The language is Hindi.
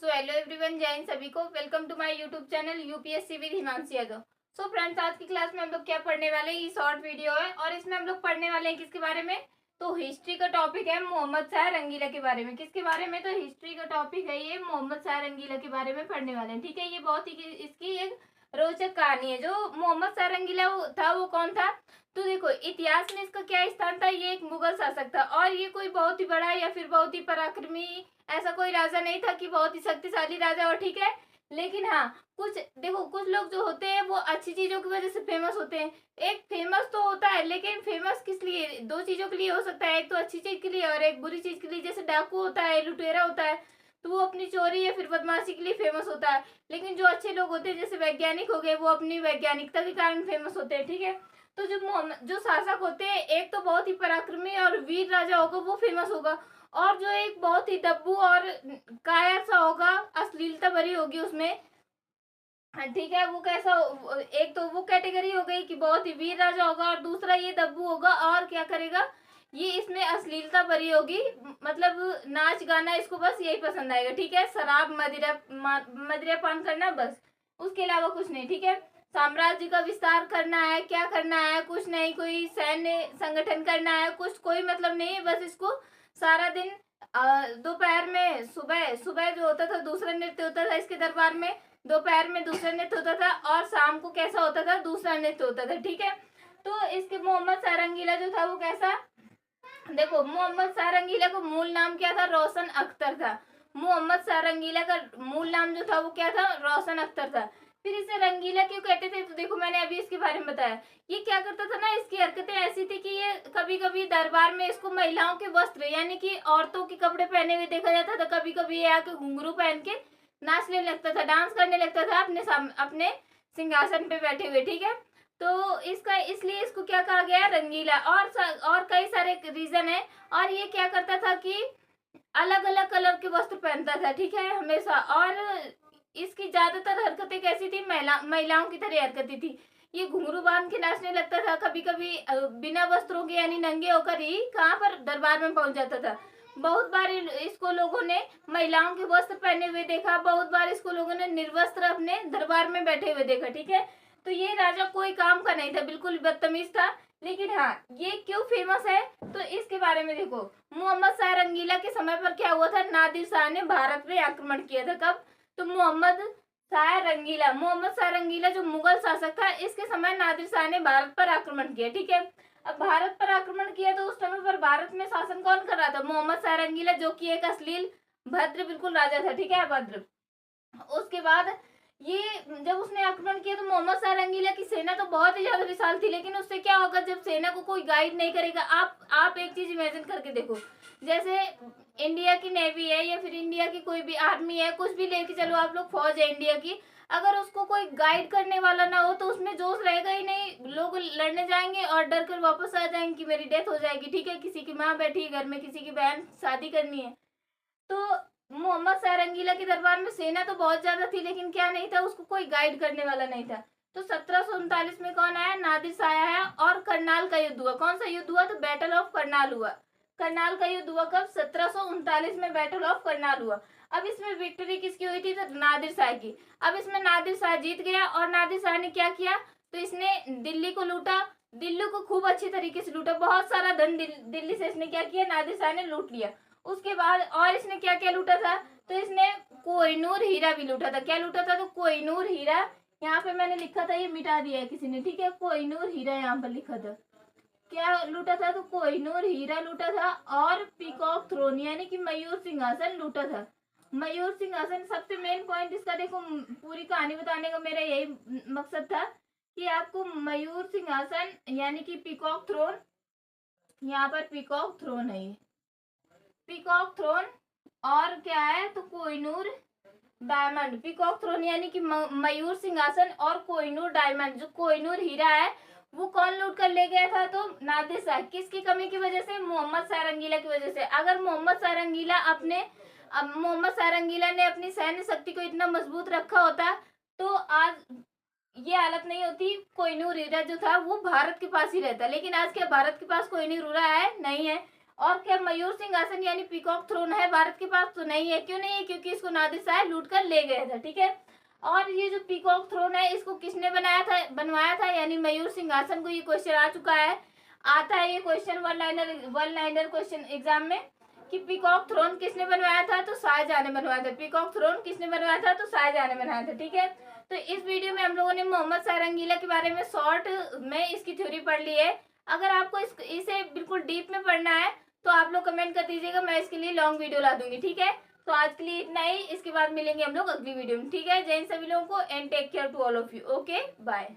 सो हेलो एवरीवन, जय हिंद सभी को। Welcome to my YouTube channel UPSC with Himanshi Yadav. So friends, आज की क्लास में हम लोग क्या पढ़ने वाले हैं, ये शॉर्ट वीडियो है और इसमें हम लोग पढ़ने वाले हैं किसके बारे में। तो हिस्ट्री का टॉपिक है मोहम्मद शाह रंगीला के बारे में। किसके बारे में? तो हिस्ट्री का टॉपिक है ये, मोहम्मद शाह रंगीला के बारे में पढ़ने वाले हैं। ठीक है, ये बहुत ही इसकी एक रोचक कहानी है। जो मोहम्मद शाह रंगीला था वो कौन था? तो देखो, इतिहास में इसका क्या स्थान था। ये एक मुगल शासक था और ये कोई बहुत ही बड़ा या फिर बहुत ही पराक्रमी ऐसा कोई राजा नहीं था कि बहुत ही शक्तिशाली राजा हो। ठीक है, लेकिन हाँ, कुछ देखो, कुछ लोग जो होते हैं वो अच्छी चीजों की वजह से फेमस होते हैं। एक फेमस तो होता है, लेकिन फेमस किस लिए? दो चीजों के लिए हो सकता है, एक तो अच्छी चीज के लिए और एक बुरी चीज के लिए। जैसे डाकू होता है, लुटेरा होता है, तो वो अपनी चोरी या फिर बदमाशी के लिए फेमस होता है। लेकिन जो अच्छे लोग होते हैं, जैसे वैज्ञानिक हो गए, वो अपनी वैज्ञानिकता के कारण फेमस होते हैं। ठीक है, तो जो शासक होते हैं, एक तो बहुत ही पराक्रमी और वीर राजा होगा, वो फेमस होगा। और जो एक बहुत ही दब्बू और कायर सा होगा, अश्लीलता भरी होगी उसमें। ठीक है, वो कैसा? एक तो वो कैटेगरी हो गई कि बहुत ही वीर राजा होगा, और दूसरा ये दब्बू होगा और क्या करेगा, ये इसमें अश्लीलता भरी होगी। मतलब नाच गाना इसको बस यही पसंद आएगा। ठीक है, शराब मदिरा पान करना, बस, उसके अलावा कुछ नहीं। ठीक है, साम्राज्य का विस्तार करना है, क्या करना है, कुछ नहीं। कोई सैन्य संगठन करना है, कुछ कोई मतलब नहीं है। बस इसको सारा दिन दोपहर में सुबह सुबह जो होता था दूसरा नृत्य होता था इसके दरबार में, दोपहर में दूसरा नृत्य होता था, और शाम को कैसा होता था? दूसरा नृत्य होता था। ठीक है, तो इसके मोहम्मद शाह रंगीला जो था वो कैसा? देखो, मोहम्मद शाह रंगीला का मूल नाम क्या था? रोशन अख्तर था। मोहम्मद शाह रंगीला का मूल नाम जो था वो क्या था? रोशन अख्तर था। फिर इसे रंगीला क्यों कहते थे? तो देखो, मैंने अभी इसके बारे में बताया। ये क्या करता था ना, इसकी हरकतें ऐसी थी कि ये कभी कभी दरबार में इसको महिलाओं के वस्त्र यानी कि औरतों के कपड़े पहने हुए देखा जाता था। कभी कभी ये आके घुंघरू पहन के नाचने लगता था, डांस करने लगता था अपने सिंहासन पे बैठे हुए। ठीक है, तो इसका इसलिए इसको क्या कहा गया? रंगीला। और कई सारे रीजन है। और ये क्या करता था कि अलग अलग कलर के वस्त्र पहनता था। ठीक है, हमेशा। और इसकी ज्यादातर हरकतें कैसी थी? महिलाओं की तरह हरकतें थी। ये घुंघरू बांध के नाचने लगता था, कभी कभी बिना वस्त्रों के यानी नंगे होकर ही कहाँ पर? दरबार में पहुंच जाता था। बहुत बार इसको लोगों ने महिलाओं के वस्त्र पहने हुए देखा, बहुत बार इसको लोगों ने निर्वस्त्र अपने दरबार में बैठे हुए देखा। ठीक है, तो ये राजा कोई काम का नहीं था, बिल्कुल बदतमीज था। लेकिन हाँ, ये क्यों फेमस है तो इसके बारे में देखो। मोहम्मद शाह रंगीला के समय पर क्या हुआ था? नादिर शाह ने भारत पे आक्रमण किया था। कब? तो मोहम्मद शाह रंगीला जो मुगल शासक था, इसके समय नादिर शाह ने भारत पर आक्रमण किया। ठीक है, अब भारत पर आक्रमण किया तो उस समय पर भारत में शासन कौन कर रहा था? मोहम्मद शाह रंगीला, जो कि एक अश्लील भद्र बिल्कुल राजा था। ठीक है, भद्र। उसके बाद ये जब उसने आक्रमण किया तो मोहम्मद शाह रंगीला की सेना तो बहुत ही ज्यादा विशाल थी। लेकिन उससे क्या होगा जब सेना को कोई गाइड नहीं करेगा? आप एक चीज इमेजिन करके देखो, जैसे इंडिया की नेवी है या फिर इंडिया की कोई भी आर्मी है, कुछ भी लेके चलो आप लोग, फौज है इंडिया की, अगर उसको कोई गाइड करने वाला ना हो तो उसमें जोश रहेगा ही नहीं। लोग लड़ने जाएंगे और डर कर वापस आ जाएंगे कि मेरी डेथ हो जाएगी। ठीक है, किसी की माँ बैठी है घर में, किसी की बहन शादी करनी है। तो मोहम्मद शाह रंगीला के दरबार में सेना तो बहुत ज्यादा थी, लेकिन क्या नहीं था? उसको कोई गाइड करने वाला नहीं था। तो 1739 में कौन आया? नादिर शाह आया, और करनाल का युद्ध हुआ। कौन सा युद्ध हुआ? तो बैटल ऑफ करनाल हुआ। करनाल का युद्ध हुआ कब? 1739 में बैटल ऑफ करनाल हुआ। अब इसमें विक्ट्री किसकी हुई थी? तो नादिर शाह की। अब इसमें नादिर शाह जीत गया, और नादिर शाह ने क्या किया? तो इसने दिल्ली को लूटा, दिल्ली को खूब अच्छी तरीके से लूटा। बहुत सारा धन दिल्ली से इसने क्या किया? नादिर शाह ने लूट लिया। उसके बाद और इसने क्या क्या लूटा था? तो इसने कोहिनूर हीरा भी लूटा था। क्या लूटा था? तो कोहिनूर हीरा। यहाँ पे मैंने लिखा था, ये मिटा दिया है किसी ने। ठीक है, कोहिनूर हीरा यहाँ पर लिखा था। क्या लूटा था? तो कोहिनूर हीरा लूटा था, और पीकॉक थ्रोन यानी कि मयूर सिंहासन लूटा था। मयूर सिंहासन सबसे मेन पॉइंट इसका, देखो, पूरी कहानी बताने का मेरा यही मकसद था कि आपको मयूर सिंहासन यानी कि पीकॉक थ्रोन, यहाँ पर पीकॉक थ्रोन है, ये पीकॉक थ्रोन, और क्या है? तो कोहिनूर डायमंड। पीकॉक थ्रोन यानी कि मयूर सिंहासन, और कोहिनूर डायमंड, जो कोहिनूर हीरा है, वो कौन लूट कर ले गया था? तो नादिर शाह। किसकी कमी की वजह से? मोहम्मद शाह रंगीला की वजह से। अगर मोहम्मद शाह रंगीला ने अपनी सैन्य शक्ति को इतना मजबूत रखा होता तो आज ये हालत नहीं होती। कोहिनूर हीरा जो था वो भारत के पास ही रहता। लेकिन आज क्या भारत के पास कोहिनूर हीरा है? नहीं है। और क्या मयूर सिंहासन यानी पीकॉक थ्रोन है भारत के पास? तो नहीं है। क्यों नहीं है? क्योंकि इसको नादिर शाह लूट कर ले गया था। ठीक है। और ये जो पीकॉक थ्रोन है इसको किसने बनवाया था यानी मयूर सिंहासन को? ये क्वेश्चन आ चुका है, आता है ये question one liner question exam में कि पीकॉक थ्रोन किसने बनवाया था? तो शाहजहां ने बनवाया था। पीकॉक थ्रोन किसने बनवाया था? तो शाहजहां ने बनाया था। ठीक है। तो इस वीडियो में हम लोगों ने मोहम्मद शाह रंगीला के बारे में शॉर्ट में इसकी थ्योरी पढ़ ली है। अगर आपको इसे बिल्कुल डीप में पढ़ना है तो आप लोग कमेंट कर दीजिएगा, मैं इसके लिए लॉन्ग वीडियो ला दूंगी। ठीक है। तो आज के लिए इतना ही, इसके बाद मिलेंगे हम लोग अगली वीडियो में। ठीक है। जय हिंद सभी लोगों को and take care to all of you. Okay bye.